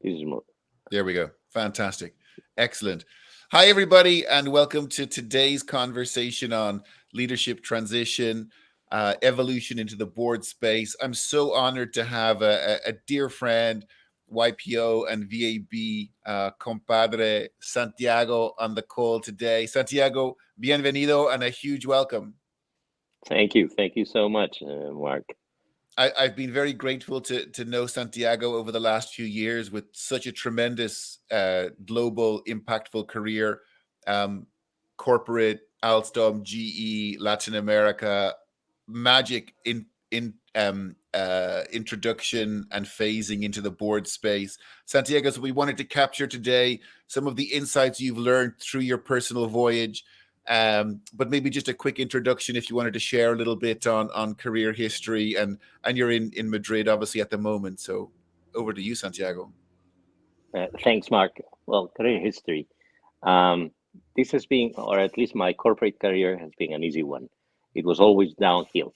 This is more. There we go. Fantastic. Excellent. Hi, everybody, and welcome to today's conversation on leadership transition, evolution into the board space. I'm so honored to have a dear friend, YPO and VAB compadre Santiago on the call today. Santiago, bienvenido and a huge welcome. Thank you so much, Mark. I've been very grateful to know Santiago over the last few years with such a tremendous global, impactful career, um, corporate, Alstom, GE, Latin America, magic introduction and phasing into the board space. Santiago, so we wanted to capture today some of the insights you've learned through your personal voyage, but maybe just a quick introduction if you wanted to share a little bit on career history, and you're in Madrid obviously at the moment. So over to you, Santiago. Thanks, Mark. Well, career history. Um, this has been, or at least my corporate career has been an easy one. It was always downhill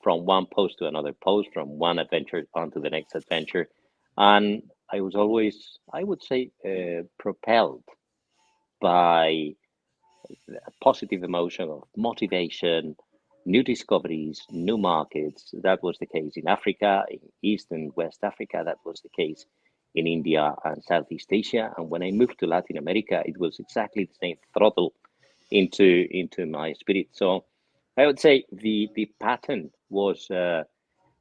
from one post to another post, from one adventure onto the next adventure. And I was always, I would say, propelled by a positive emotion of motivation, new discoveries, new markets. That was the case in Africa, in East and West Africa. That was the case in India and Southeast Asia. And when I moved to Latin America, it was exactly the same throttle into my spirit. So I would say the pattern was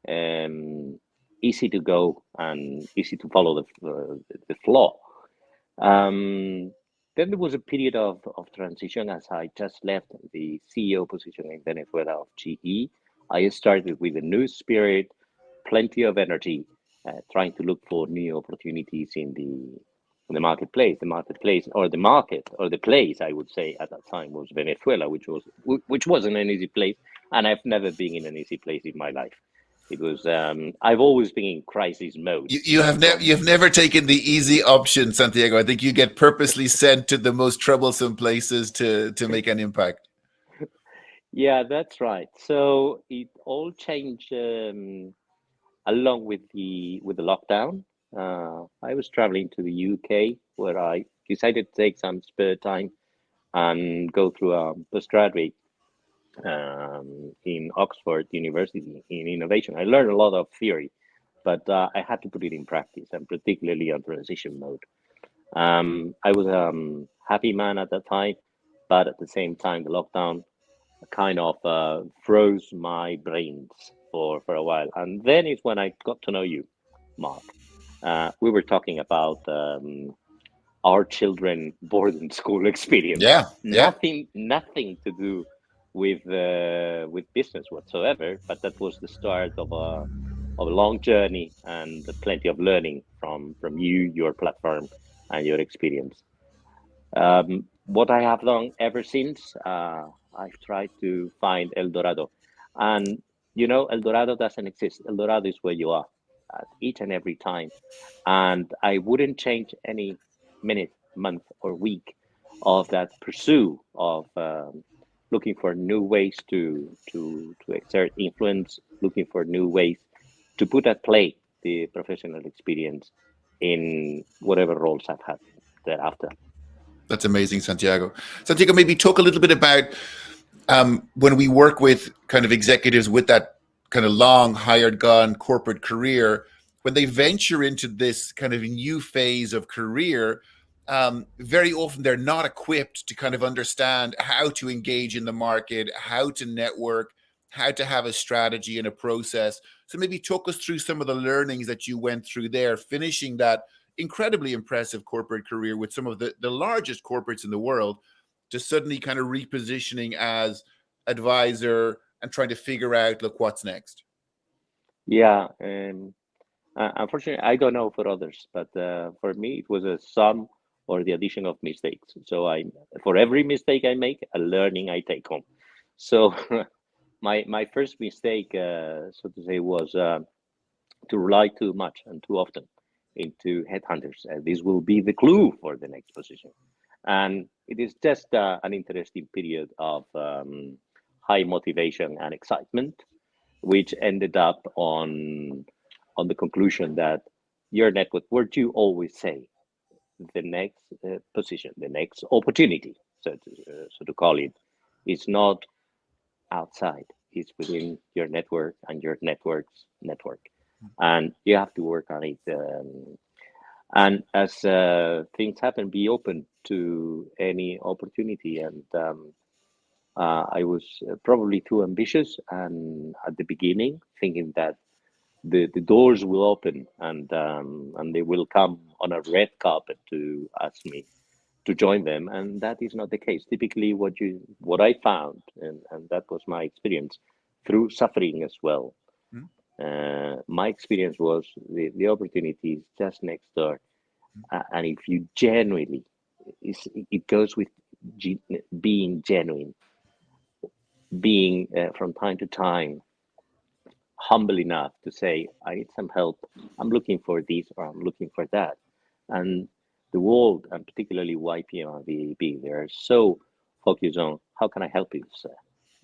um, easy to go and easy to follow the flow. Um, then there was a period of transition as I just left the CEO position in Venezuela of GE. I started with a new spirit, plenty of energy, trying to look for new opportunities in the marketplace. The marketplace, or the market, or the place, I would say at that time was Venezuela, which wasn't an easy place, and I've never been in an easy place in my life. It was I've always been in crisis mode from. You've never taken the easy option, Santiago. I think you get purposely sent to the most troublesome places to make an impact. Yeah, that's right. So it all changed along with the lockdown. I was traveling to the UK where I decided to take some spare time and go through a postgraduate in Oxford University in innovation. I learned a lot of theory, but I had to put it in practice, and particularly on transition mode. I was a happy man at that time, but at the same time, the lockdown kind of froze my brains for a while. And then is when I got to know you, Mark. We were talking about our children boarding school experience. Yeah, yeah. Nothing to do with business whatsoever. But that was the start of a long journey and plenty of learning from you, your platform, and your experience. What I have done ever since, I've tried to find El Dorado. And, El Dorado doesn't exist. El Dorado is where you are at each and every time. And I wouldn't change any minute, month, or week of that pursuit of looking for new ways to exert influence, looking for new ways to put at play the professional experience in whatever roles I've had thereafter. That's amazing, Santiago. Santiago, maybe talk a little bit about when we work with kind of executives with that kind of long hired gun corporate career, when they venture into this kind of new phase of career, very often they're not equipped to kind of understand how to engage in the market, how to network, how to have a strategy and a process. So maybe talk us through some of the learnings that you went through there, finishing that incredibly impressive corporate career with some of the largest corporates in the world, to suddenly kind of repositioning as advisor and trying to figure out, look, what's next. Yeah, unfortunately, I don't know for others, but for me, it was a sum or the addition of mistakes. So for every mistake I make, a learning I take home. So my first mistake, so to say, was to rely too much and too often into headhunters. This will be the clue for the next position, and it is just an interesting period of high motivation and excitement, which ended up on the conclusion that your network, where do you always say the next position, the next opportunity, so to call it, is not outside, it's within your network and your network's network. And you have to work on it. And as things happen, be open to any opportunity. And I was probably too ambitious, and at the beginning, thinking that the doors will open and they will come on a red carpet to ask me to join them, and that is not the case. Typically, what I found, and that was my experience through suffering as well. Mm, My experience was the opportunity is just next door, and if you genuinely, it goes with being genuine, being from time to time humble enough to say, I need some help. I'm looking for this or I'm looking for that. And the world, and particularly YPO and VAB, they are so focused on how can I help you, sir?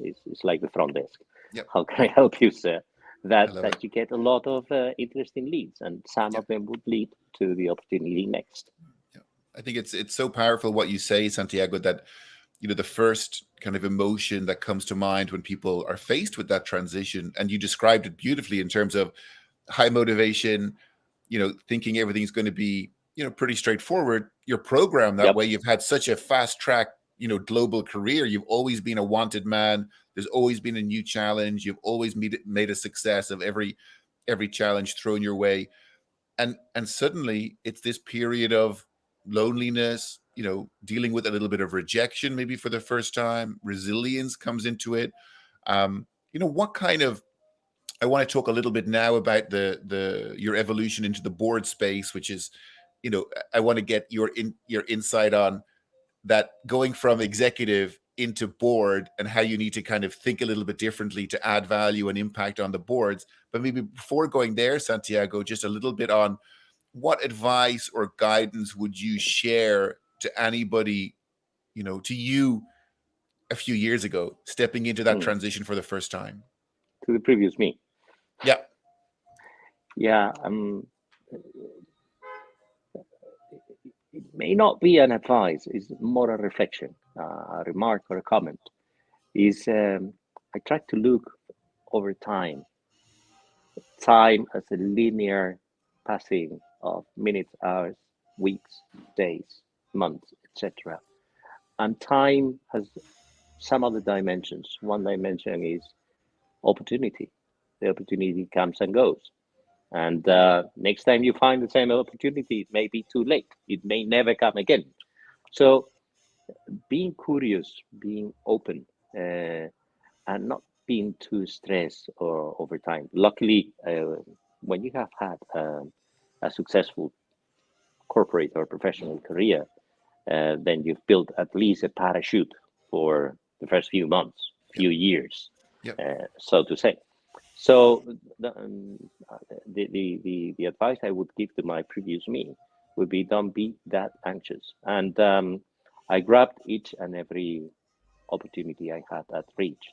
It's like the front desk. yep, How can I help you, sir? I That love it. that you get a lot of interesting leads, and some Yep, of them would lead to the opportunity next. yep. I think it's so powerful what you say, Santiago, that the first kind of emotion that comes to mind when people are faced with that transition, and you described it beautifully in terms of high motivation, thinking everything's going to be, pretty straightforward. Your program that Yep. way, you've had such a fast track, global career. You've always been a wanted man. There's always been a new challenge. You've always made a success of every challenge thrown your way. And suddenly it's this period of loneliness, dealing with a little bit of rejection, maybe for the first time. Resilience comes into it. What kind of I want to talk a little bit now about the your evolution into the board space, which is, I want to get your insight on that, going from executive into board, and how you need to kind of think a little bit differently to add value and impact on the boards. But maybe before going there, Santiago, just a little bit on what advice or guidance would you share to anybody, to you a few years ago, stepping into that Mm. transition for the first time? To the previous me. Yeah. Yeah. It may not be an advice, it's more a reflection, a remark or a comment. Is I try to look over time as a linear passing of minutes, hours, weeks, days, months, etc. And time has some other dimensions. One dimension is opportunity. The opportunity comes and goes. And next time you find the same opportunity, it may be too late. It may never come again. So being curious, being open, and not being too stressed or over time. Luckily, when you have had a successful corporate or professional career, then you've built at least a parachute for the first few months, Yep. few years, Yep. so to say. So the advice I would give to my previous me would be don't be that anxious. And I grabbed each and every opportunity I had at reach.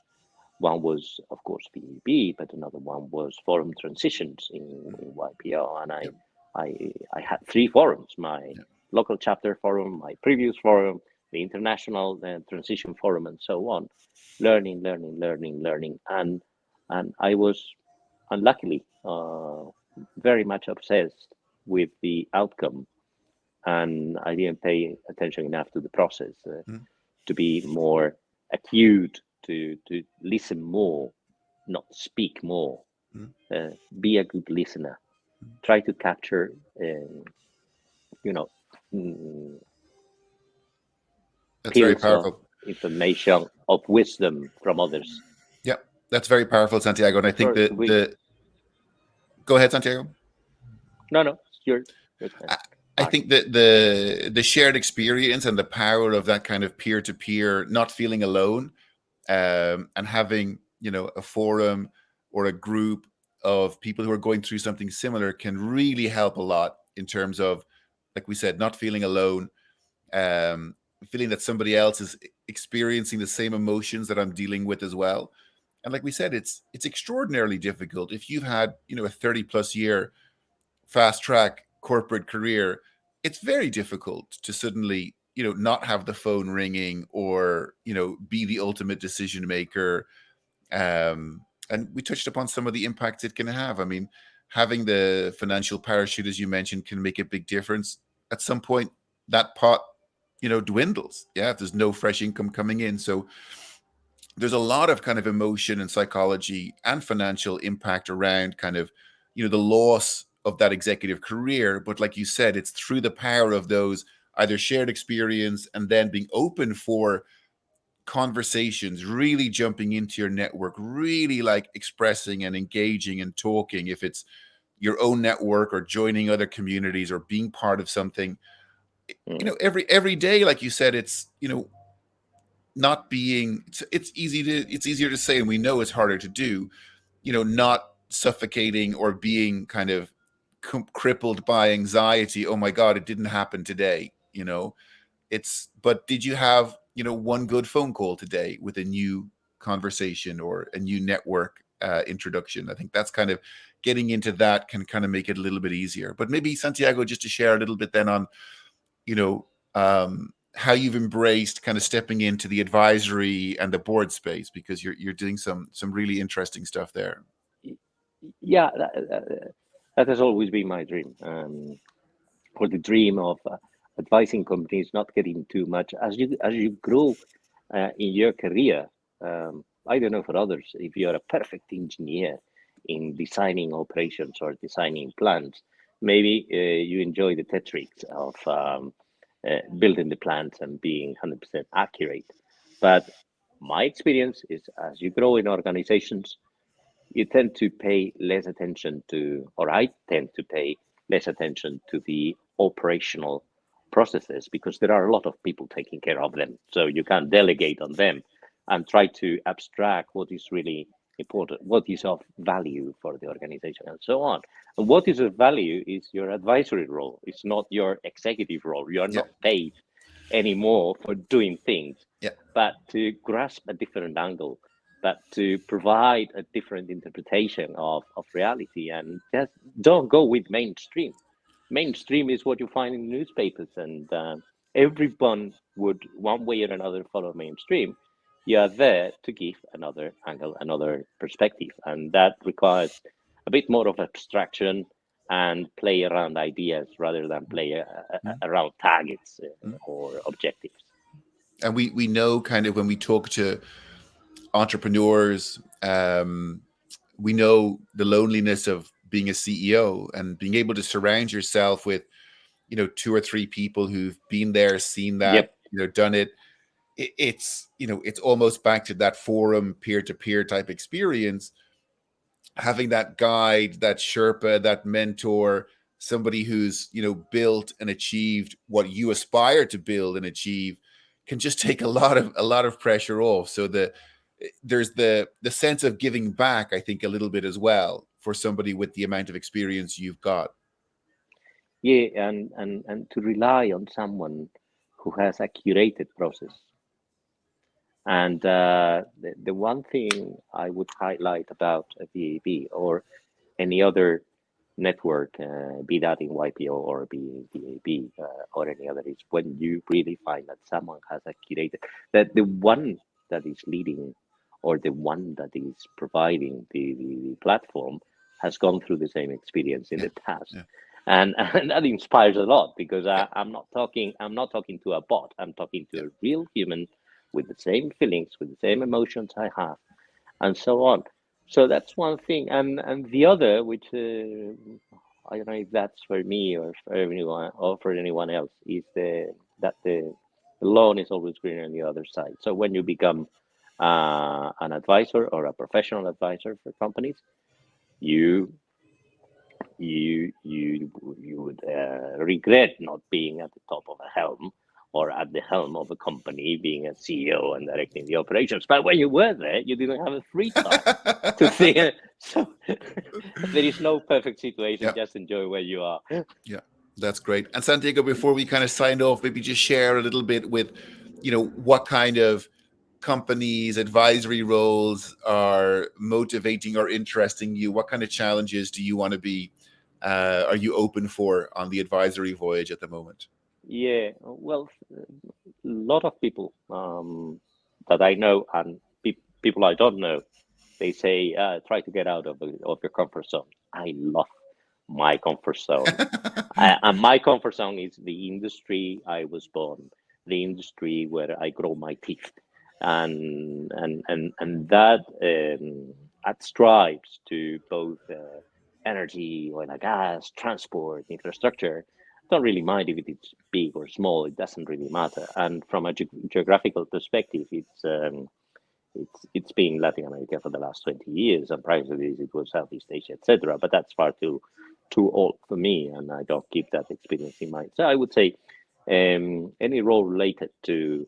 One was, of course, BEB, but another one was forum transitions in YPO. And Yep. I had three forums, my Yep. local chapter forum, my previous forum, the international transition forum, and so on. Learning, learning, learning, learning. And I was unluckily very much obsessed with the outcome. And I didn't pay attention enough to the process, Mm, to be more acute, to listen more, not speak more. mm, Be a good listener. mm. Try to capture, you know, mm, That's very pills of powerful. information, of wisdom from others. Yeah, that's very powerful, Santiago. And I think Sorry, that the go ahead, Santiago. no, no, it's your turn, I, I Mark. think that the shared experience and the power of that kind of peer to peer, not feeling alone, and having a forum or a group of people who are going through something similar can really help a lot in terms of, like we said, not feeling alone, feeling that somebody else is experiencing the same emotions that I'm dealing with as well. And like we said, it's extraordinarily difficult if you've had a 30 plus year fast track corporate career, it's very difficult to suddenly, not have the phone ringing or, be the ultimate decision maker. And we touched upon some of the impacts it can have. I mean, having the financial parachute, as you mentioned, can make a big difference. At some point, that pot, dwindles. Yeah, if there's no fresh income coming in. So there's a lot of kind of emotion and psychology and financial impact around kind of, the loss of that executive career. But like you said, it's through the power of those either shared experience and then being open for conversations, really jumping into your network, really like expressing and engaging and talking, if it's your own network or joining other communities or being part of something, Mm, every day, like you said, it's, not being, it's easier to say, and we know it's harder to do, not suffocating or being kind of crippled by anxiety. Oh my god, it didn't happen today. But did you have, one good phone call today with a new conversation or a new network introduction? I think that's kind of getting into that can kind of make it a little bit easier. But maybe Santiago, just to share a little bit then on, you know, how you've embraced kind of stepping into the advisory and the board space, because you're doing some really interesting stuff there. y- yeah, that has always been my dream. Or the dream of advising companies, not getting too much as you grow in your career. I don't know for others, if you're a perfect engineer in designing operations or designing plants, maybe you enjoy the theatrics of building the plants and being 100% accurate. But my experience is, as you grow in organizations, you tend to pay less attention to, or I tend to pay less attention to the operational processes, because there are a lot of people taking care of them. So you can delegate on them and try to abstract what is really important, what is of value for the organization, and so on. And what is of value is your advisory role. It's not your executive role. You are Yeah, not paid anymore for doing things, yeah. but to grasp a different angle, but to provide a different interpretation of reality, and just don't go with mainstream. Mainstream is what you find in newspapers, and everyone would, one way or another, follow mainstream. You are there to give another angle, another perspective, and that requires a bit more of abstraction and play around ideas rather than play around targets or objectives. And we know kind of when we talk to entrepreneurs, we know the loneliness of being a CEO and being able to surround yourself with, two or three people who've been there, seen that, Yep. done it. It's, it's almost back to that forum peer-to-peer type experience. Having that guide, that Sherpa, that mentor, somebody who's, built and achieved what you aspire to build and achieve, can just take a lot of pressure off. So there's the sense of giving back, I think, a little bit as well, for somebody with the amount of experience you've got. Yeah, and to rely on someone who has a curated process. And the one thing I would highlight about a VAB or any other network, be that in YPO or be in VAB or any other, is when you really find that someone has a curated, that the one that is leading or the one that is providing the platform has gone through the same experience in Yeah, the past. yeah, And that inspires a lot, because yeah. I'm not talking to a bot. I'm talking to Yeah. a real human with the same feelings, with the same emotions I have, and so on. So that's one thing, and the other, which I don't know if that's for me or for anyone else, is the lawn is always greener on the other side. So when you become an advisor or a professional advisor for companies, you you would regret not being at the top of a helm, or at the helm of a company, being a CEO and directing the operations. But when you were there, you didn't have a free time to think. So there is no perfect situation. Yeah, Just enjoy where you are. yeah, that's great. And Santiago, before we kind of signed off, maybe just share a little bit with, what kind of companies, advisory roles are motivating or interesting you? What kind of challenges do you want to be are you open for on the advisory voyage at the moment? Yeah, well, a lot of people that I know and people I don't know, they say try to get out of your comfort zone. I love my comfort zone. And my comfort zone is the industry I was born, the industry where I grow my teeth, and that that strives to both energy, oil and gas, transport, infrastructure. Don't really mind if it's big or small; it doesn't really matter. And from a geographical perspective, it's been Latin America for the last 20 years, and prior to this, it was Southeast Asia, etc. But that's far too old for me, and I don't keep that experience in mind. So I would say any role related to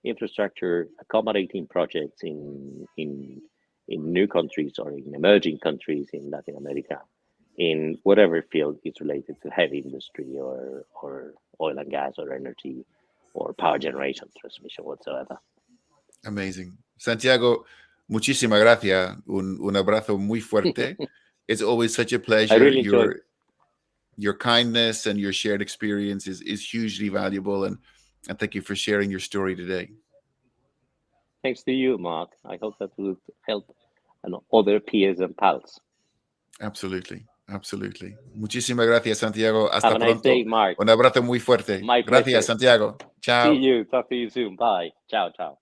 infrastructure, accommodating projects in new countries or in emerging countries in Latin America, in whatever field is related to heavy industry or oil and gas or energy or power generation, transmission whatsoever. Amazing. Santiago, muchísimas gracias. Un abrazo muy fuerte. It's always such a I pleasure. really enjoyed. Your kindness and your shared experience is hugely valuable, and thank you for sharing your story today. Thanks to you, Mark. I hope that will help and other peers and pals. Absolutely. Absolutely. Muchísimas gracias, Santiago. Have Hasta a nice day, pronto. Mark. Un abrazo muy fuerte. My Gracias, pleasure. Santiago. See Chao. you. Talk to you soon. Bye. Ciao, ciao.